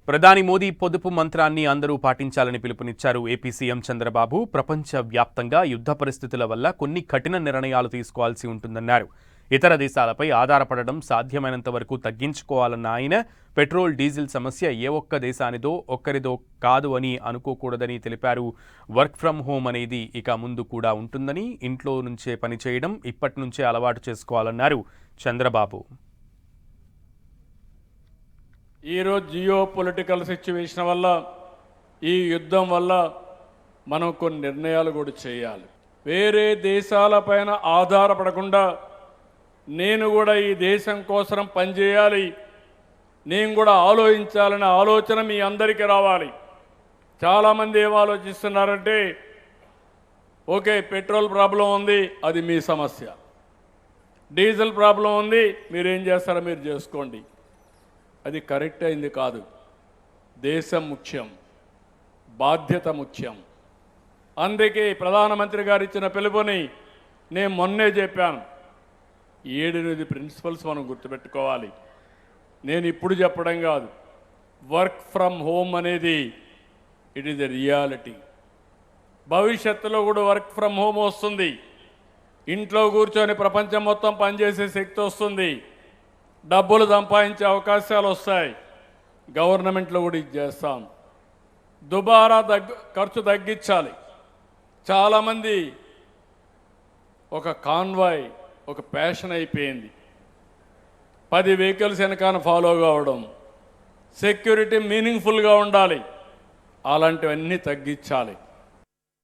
ప్రధాని మోదీ పొదుపు మంత్రాన్ని అందరూ పాటించాలని పిలుపునిచ్చారు ఏపీ సీఎం చంద్రబాబు. ప్రపంచ వ్యాప్తంగా యుద్ధ పరిస్థితుల వల్ల కొన్ని కఠిన నిర్ణయాలు తీసుకోవాల్సి ఉంటుందన్నారు. ఇతర దేశాలపై ఆధారపడడం సాధ్యమైనంత వరకు తగ్గించుకోవాలన్న ఆయన, పెట్రోల్ డీజిల్ సమస్య ఏ ఒక్క దేశానిదో ఒక్కరిదో కాదు అని అనుకోకూడదని తెలిపారు. వర్క్ ఫ్రం హోమ్ అనేది ఇక ముందు కూడా ఉంటుందని, ఇంట్లో నుంచే పనిచేయడం ఇప్పటి నుంచే అలవాటు చేసుకోవాలన్నారు చంద్రబాబు. ఈరోజు జియో పొలిటికల్ సిచ్యువేషన్ వల్ల, ఈ యుద్ధం వల్ల మనం కొన్ని నిర్ణయాలు కూడా చేయాలి. వేరే దేశాలపైన ఆధారపడకుండా నేను కూడా ఈ దేశం కోసం పనిచేయాలి, నేను కూడా ఆలోచించాలనే ఆలోచన మీ అందరికీ రావాలి. చాలామంది ఏం ఆలోచిస్తున్నారంటే, ఓకే పెట్రోల్ ప్రాబ్లం ఉంది, అది మీ సమస్య. డీజిల్ ప్రాబ్లం ఉంది, మీరేం చేస్తారో మీరు చేసుకోండి. అది కరెక్ట్ అయింది కాదు. దేశం ముఖ్యం, బాధ్యత ముఖ్యం. అందుకే ప్రధానమంత్రి గారు ఇచ్చిన పిలుపుని నేను మొన్నే చెప్పాను. 7-8 ప్రిన్సిపల్స్ మనం గుర్తుపెట్టుకోవాలి. నేను ఇప్పుడు చెప్పడం కాదు. వర్క్ ఫ్రమ్ హోమ్ అనేది ఇట్ ఈజ్ ఎ రియాలిటీ. భవిష్యత్తులో కూడా వర్క్ ఫ్రమ్ హోమ్ వస్తుంది. ఇంట్లో కూర్చొని ప్రపంచం మొత్తం పనిచేసే శక్తి వస్తుంది. డబ్బులు సంపాదించే అవకాశాలు వస్తాయి. గవర్నమెంట్లో కూడా ఇది చేస్తాం. దుబారా ఖర్చు తగ్గించాలి. చాలామంది ఒక కాన్వాయ్, ఒక ప్యాషన్ అయిపోయింది. 10 వెహికల్స్ వెనకాల ఫాలో కావడం, సెక్యూరిటీ మీనింగ్ఫుల్గా ఉండాలి. అలాంటివన్నీ తగ్గించాలి.